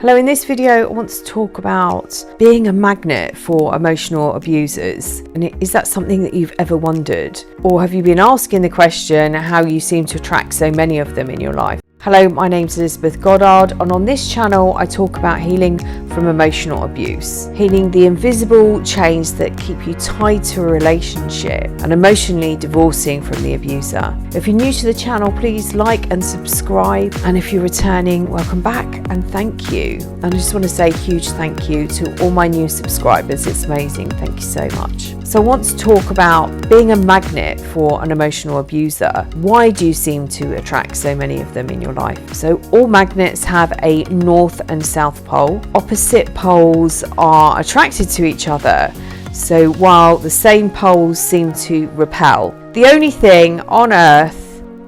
Hello, in this video I want to talk about being a magnet for emotional abusers. And is that something that you've ever wondered? Or have you been asking the question how you seem to attract so many of them in your life? Hello, my name's Elizabeth Goddard, and on this channel I talk about healing from emotional abuse, healing the invisible chains that keep you tied to a relationship and emotionally divorcing from the abuser. If you're new to the channel, please like and subscribe, and if you're returning, welcome back and thank you. And I just want to say a huge thank you to all my new subscribers. It's amazing. Thank you so much. So I want to talk about being a magnet for an emotional abuser. Why do you seem to attract so many of them in your life? So all magnets have a north and south pole. Opposite poles are attracted to each other. So while the same poles seem to repel, the only thing on Earth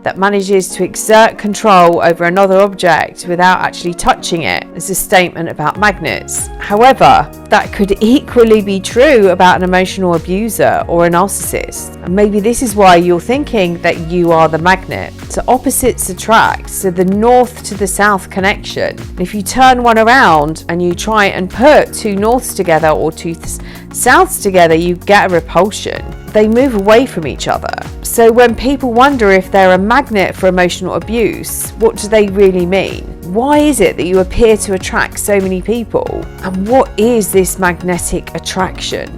that manages to exert control over another object without actually touching it is a statement about magnets. However, that could equally be true about an emotional abuser or a narcissist. And maybe this is why you're thinking that you are the magnet. So opposites attract, so the north to the south connection. If you turn one around and you try and put two norths together or two souths together, you get a repulsion. They move away from each other. So when people wonder if they're a magnet for emotional abuse, what do they really mean? Why is it that you appear to attract so many people? And what is this magnetic attraction?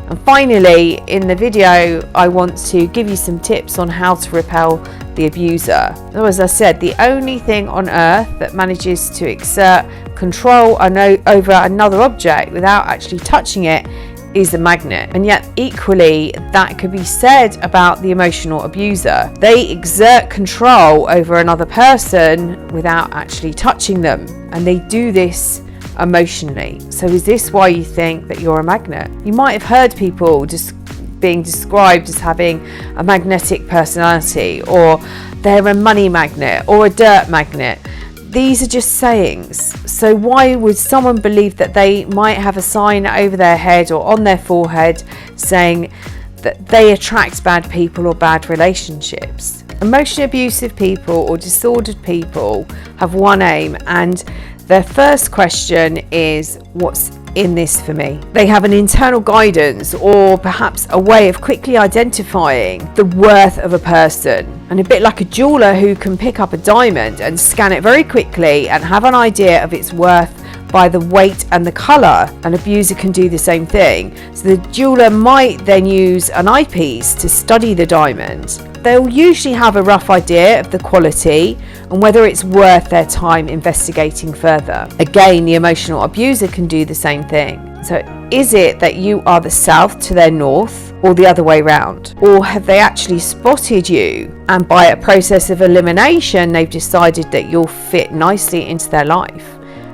And finally, in the video, I want to give you some tips on how to repel the abuser. So as I said, the only thing on Earth that manages to exert control over another object without actually touching it is a magnet. And yet equally that could be said about the emotional abuser. They exert control over another person without actually touching them, and they do this emotionally. So is this why you think that you're a magnet? You might have heard people just being described as having a magnetic personality, or they're a money magnet or a dirt magnet. These are just sayings. So why would someone believe that they might have a sign over their head or on their forehead saying that they attract bad people or bad relationships? Emotionally abusive people or disordered people have one aim, and their first question is, what's in this for me? They have an internal guidance or perhaps a way of quickly identifying the worth of a person. And a bit like a jeweler who can pick up a diamond and scan it very quickly and have an idea of its worth by the weight and the colour. An abuser can do the same thing. So the jeweler might then use an eyepiece to study the diamond. They'll usually have a rough idea of the quality and whether it's worth their time investigating further. Again, the emotional abuser can do the same thing. So is it that you are the south to their north, or the other way round? Or have they actually spotted you, and by a process of elimination they've decided that you'll fit nicely into their life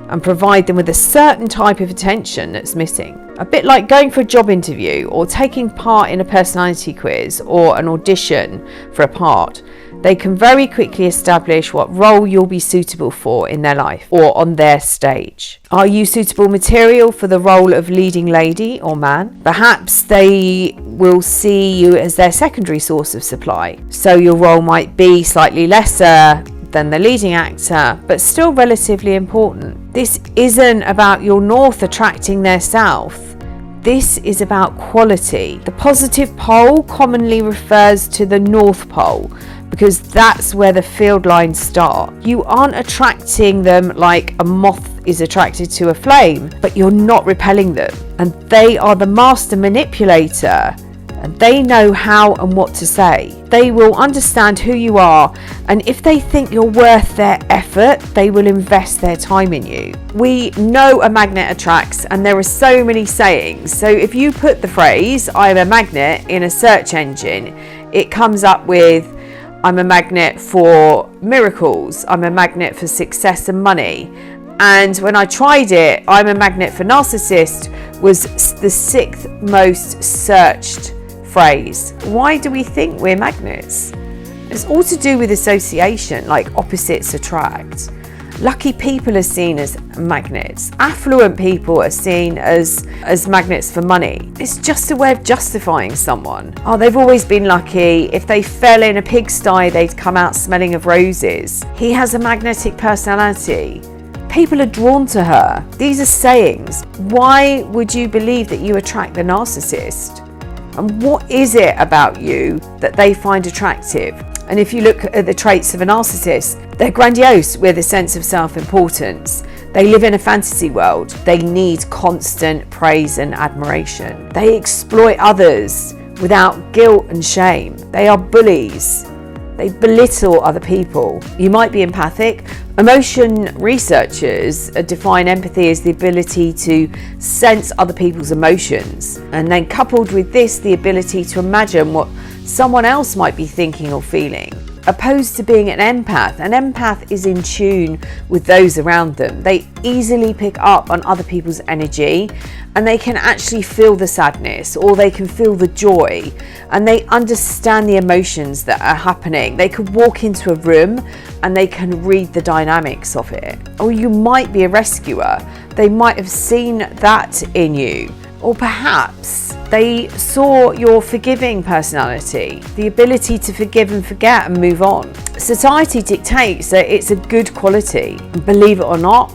and provide them with a certain type of attention that's missing? A bit like going for a job interview or taking part in a personality quiz or an audition for a part. They can very quickly establish what role you'll be suitable for in their life or on their stage. Are you suitable material for the role of leading lady or man? Perhaps they will see you as their secondary source of supply. So your role might be slightly lesser than the leading actor, but still relatively important. This isn't about your north attracting their south. This is about quality. The positive pole commonly refers to the north pole because that's where the field lines start. You aren't attracting them like a moth is attracted to a flame, but you're not repelling them. And they are the master manipulator, and they know how and what to say. They will understand who you are, and if they think you're worth their effort, they will invest their time in you. We know a magnet attracts, and there are so many sayings. So if you put the phrase, I'm a magnet, in a search engine, it comes up with, I'm a magnet for miracles, I'm a magnet for success and money. And when I tried it, I'm a magnet for narcissist was the 6th most searched phrase. Why do we think we're magnets? It's all to do with association, like opposites attract. Lucky people are seen as magnets. Affluent people are seen as magnets for money. It's just a way of justifying someone. Oh, they've always been lucky. If they fell in a pigsty, they'd come out smelling of roses. He has a magnetic personality. People are drawn to her. These are sayings. Why would you believe that you attract the narcissist? And what is it about you that they find attractive? And if you look at the traits of a narcissist, they're grandiose with a sense of self-importance. They live in a fantasy world. They need constant praise and admiration. They exploit others without guilt and shame. They are bullies. They belittle other people. You might be empathic. Emotion researchers define empathy as the ability to sense other people's emotions, and then coupled with this, the ability to imagine what someone else might be thinking or feeling. Opposed to being an empath is in tune with those around them. They easily pick up on other people's energy, and they can actually feel the sadness, or they can feel the joy, and they understand the emotions that are happening. They could walk into a room and they can read the dynamics of it. Or you might be a rescuer. They might have seen that in you. Or perhaps they saw your forgiving personality, the ability to forgive and forget and move on. Society dictates that it's a good quality. Believe it or not,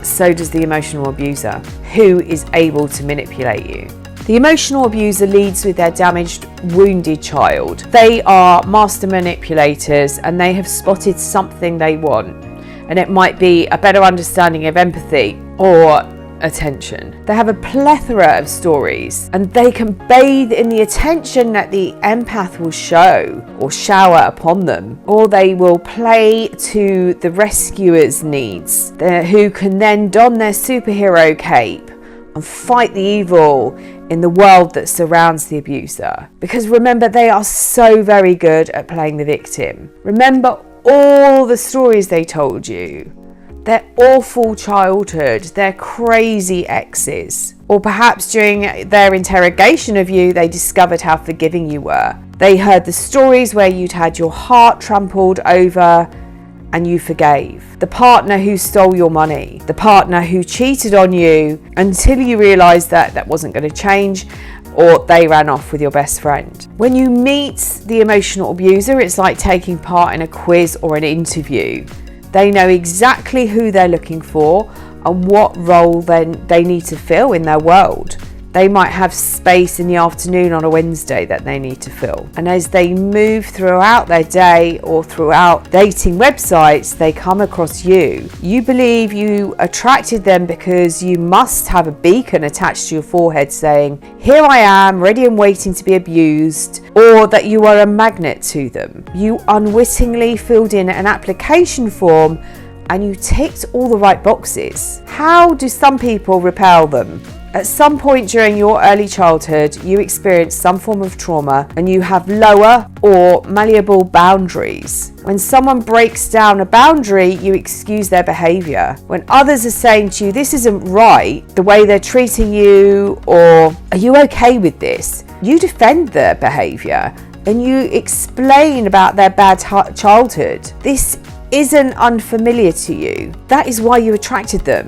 so does the emotional abuser, who is able to manipulate you. The emotional abuser leads with their damaged, wounded child. They are master manipulators, and they have spotted something they want. And it might be a better understanding of empathy or attention. They have a plethora of stories, and they can bathe in the attention that the empath will show or shower upon them, or they will play to the rescuer's needs, who can then don their superhero cape and fight the evil in the world that surrounds the abuser. Because remember, they are so very good at playing the victim. Remember all the stories they told you, their awful childhood, their crazy exes. Or perhaps during their interrogation of you, they discovered how forgiving you were. They heard the stories where you'd had your heart trampled over and you forgave. The partner who stole your money, the partner who cheated on you until you realised that that wasn't going to change, or they ran off with your best friend. When you meet the emotional abuser, it's like taking part in a quiz or an interview. They know exactly who they're looking for and what role they need to fill in their world. They might have space in the afternoon on a Wednesday that they need to fill. And as they move throughout their day or throughout dating websites, they come across you. You believe you attracted them because you must have a beacon attached to your forehead saying, "Here I am, ready and waiting to be abused," or that you are a magnet to them. You unwittingly filled in an application form and you ticked all the right boxes. How do some people repel them? At some point during your early childhood, you experienced some form of trauma and you have lower or malleable boundaries. When someone breaks down a boundary, you excuse their behaviour. When others are saying to you, "This isn't right, the way they're treating you," or "Are you okay with this?" you defend their behaviour and you explain about their bad childhood. This isn't unfamiliar to you. That is why you attracted them,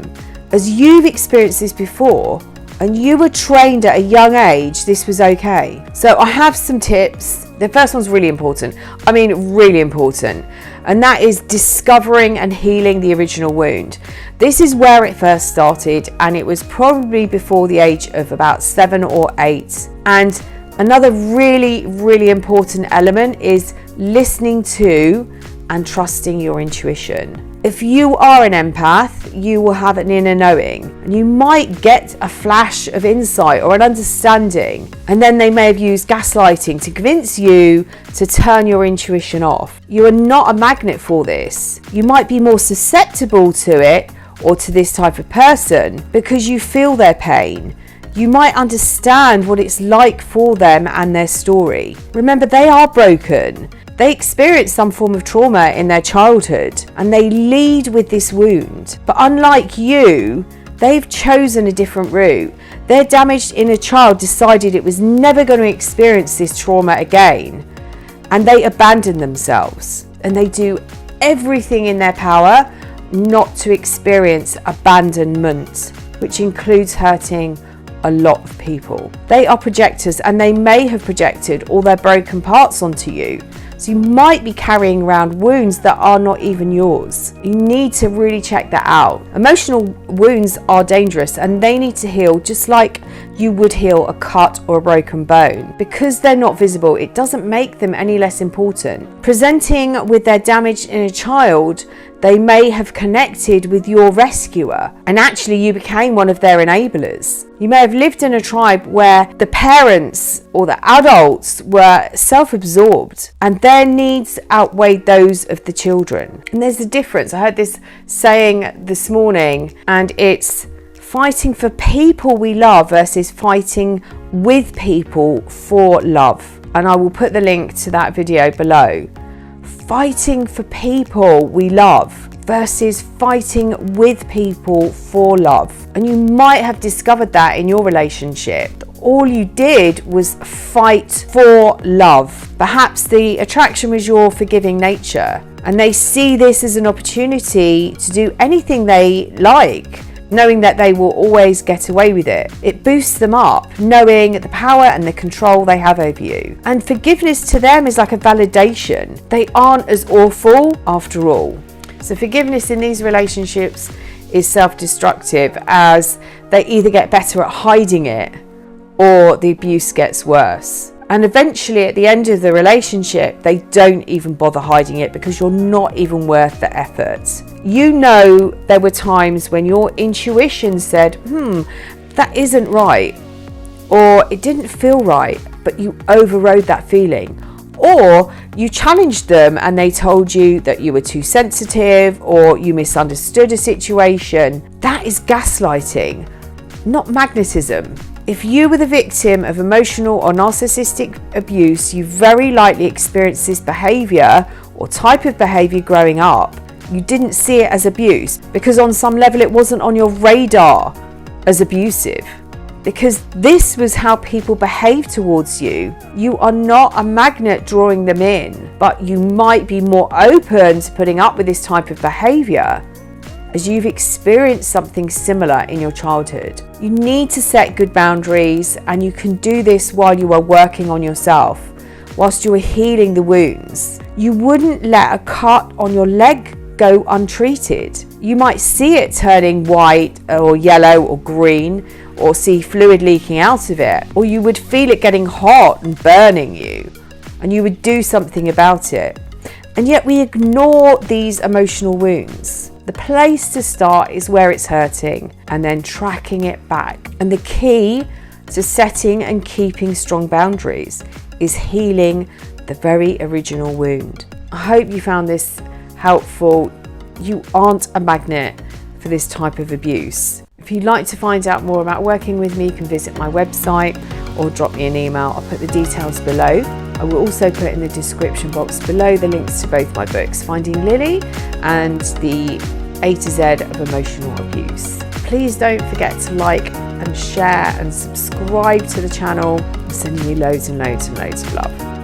as you've experienced this before. And you were trained at a young age this was okay. So I have some tips. The first one's really important. I mean, really important. And that is discovering and healing the original wound. This is where it first started, and it was probably before the age of about 7 or 8. And another really, really important element is listening to and trusting your intuition. If you are an empath, you will have an inner knowing, and you might get a flash of insight or an understanding, and then they may have used gaslighting to convince you to turn your intuition off. You are not a magnet for this. You might be more susceptible to it or to this type of person because you feel their pain. You might understand what it's like for them and their story. Remember, they are broken. They experience some form of trauma in their childhood and they lead with this wound. But unlike you, they've chosen a different route. Their damaged inner child decided it was never going to experience this trauma again, and they abandon themselves, and they do everything in their power not to experience abandonment, which includes hurting a lot of people. They are projectors, and they may have projected all their broken parts onto you. So you might be carrying around wounds that are not even yours. You need to really check that out. Emotional wounds are dangerous and they need to heal just like you would heal a cut or a broken bone. Because they're not visible, it doesn't make them any less important. Presenting with their damaged inner child, they may have connected with your rescuer and actually you became one of their enablers. You may have lived in a tribe where the parents or the adults were self-absorbed and their needs outweighed those of the children. And there's a difference. I heard this saying this morning, and it's fighting for people we love versus fighting with people for love. And I will put the link to that video below. Fighting for people we love versus fighting with people for love. And you might have discovered that in your relationship. All you did was fight for love. Perhaps the attraction was your forgiving nature, and they see this as an opportunity to do anything they like, knowing that they will always get away with it. It boosts them up, knowing the power and the control they have over you. And forgiveness to them is like a validation. They aren't as awful after all. So forgiveness in these relationships is self-destructive, as they either get better at hiding it or the abuse gets worse. And eventually at the end of the relationship, they don't even bother hiding it because you're not even worth the effort. You know, there were times when your intuition said, that isn't right, or it didn't feel right, but you overrode that feeling. Or you challenged them and they told you that you were too sensitive or you misunderstood a situation. That is gaslighting, not magnetism. If you were the victim of emotional or narcissistic abuse, you very likely experienced this behavior or type of behavior growing up. You didn't see it as abuse because on some level it wasn't on your radar as abusive. Because this was how people behave towards you. You are not a magnet drawing them in, but you might be more open to putting up with this type of behavior as you've experienced something similar in your childhood. You need to set good boundaries, and you can do this while you are working on yourself, whilst you are healing the wounds. You wouldn't let a cut on your leg go untreated. You might see it turning white or yellow or green, or see fluid leaking out of it, or you would feel it getting hot and burning you, and you would do something about it. And yet we ignore these emotional wounds. The place to start is where it's hurting, and then tracking it back. And the key to setting and keeping strong boundaries is healing the very original wound. I hope you found this helpful. You aren't a magnet for this type of abuse. If you'd like to find out more about working with me, you can visit my website or drop me an email. I'll put the details below. I will also put in the description box below the links to both my books, Finding Lily and the A to Z of Emotional Abuse. Please don't forget to like and share and subscribe to the channel. I'm sending you loads and loads and loads of love.